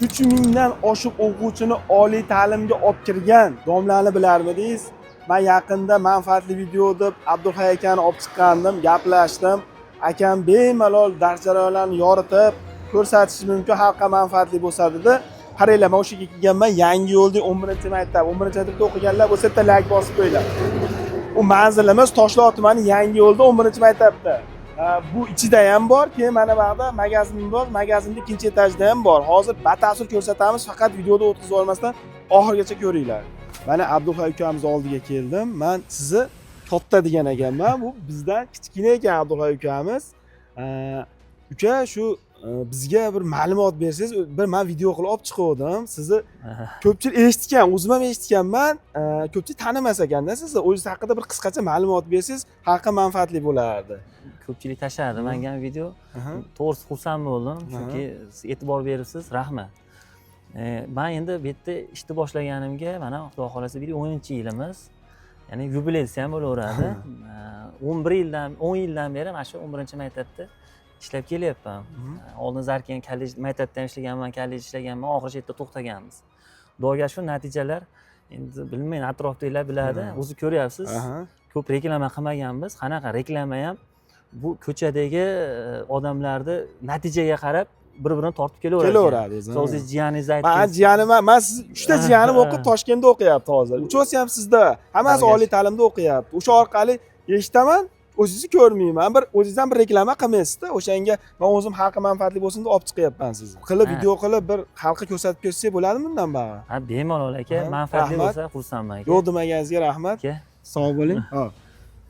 3000 dan oshiq o'quvchini oliy ta'limga olib kirgan domlani bilarmidingiz? Men yaqinda manfaatli video deb Abdulhay akani olib chiqqandim, gaplashdim. Akam bemalol dars jarayonlarini yoritib ko'rsatish mumkin, xalqqa manfaatli bo'lsa dedi. Qaranglar, men o'sha yerga kelganman, Yangi yo'lda 11-maktab, 11-maktabda o'qiganlar bo'lsa bitta like bosib qo'yinglar. U manzilimiz Toshloq tumani Yangi yo'lda 11-maktabda. Bu ichida ham bor, keyin mana bu yerda magazin bor, magazinning ikkinchi etajida ham bor. Hozir batafsil ko'rsatamiz, faqat videoda o'tkazib olmasdan oxirigacha ko'ringlar. Mana Abdulhay ukamiz oldiga keldim. Men sizni katta degan ekanman. Bu bizdan kichkina ekan Abdulhay ukamiz. Uka, shu bizga bir ma'lumot bersangiz, bir men video qilib olib chiqdim. Sizni ko'pchilik eshitgan, o'zim ham eshitganman. Ko'pchilik tanimas ekanda sizni. O'zingiz haqida bir qisqacha ma'lumot bersangiz, xalqqa manfaatli bo'lardi. Ko'pchilik tashladi menga video. To'g'risi xursand bo'ldim, chunki siz e'tibor beribsiz. Rahmat. Men endi bu yerda ishni boshlaganimga mana Xudo xolasa 10-yilimiz. Ya'ni yubiley desa ham bo'laveradi. 10 yildan beri mana shu 11-maktabda ishlab kelyapman. Oldin Zarkan kollej maktabda ham ishlaganman, kollej ishlaganman, oxiri yerda to'xtaganmiz. Xudoga shu natijalar endi bilmayman, atrofdagilar biladi, o'zi ko'ryapsiz. Ko'p reklama qilmaganmiz. Qanaqa reklama ham bu ko'chadagi odamlarni natijaga qarab bir-birini tortib kelaveradi. O'zingiz jiyaningiz aytdi. Men jiyanim, men siz 3 ta jiyanim o'qib Toshkentda o'qiyapti hozir. Uchovsi ham sizda. Hammasi oliy ta'limda o'qiyapti. O'sha orqali eshitaman, o'zingizni ko'rmayman. Bir o'zingizdan bir reklama qilmaysiz-da. O'shanga men o'zim xalqqa manfaatli bo'lsin deb olib chiqyapman sizni. Qilib video qilib bir xalqqa ko'rsatib ketsak bo'ladimi bundan bag'i? Ha, bemalol aka, manfaatli bo'lsa xursandman aka. Yo'q demaganingizga rahmat. Sog' bo'ling.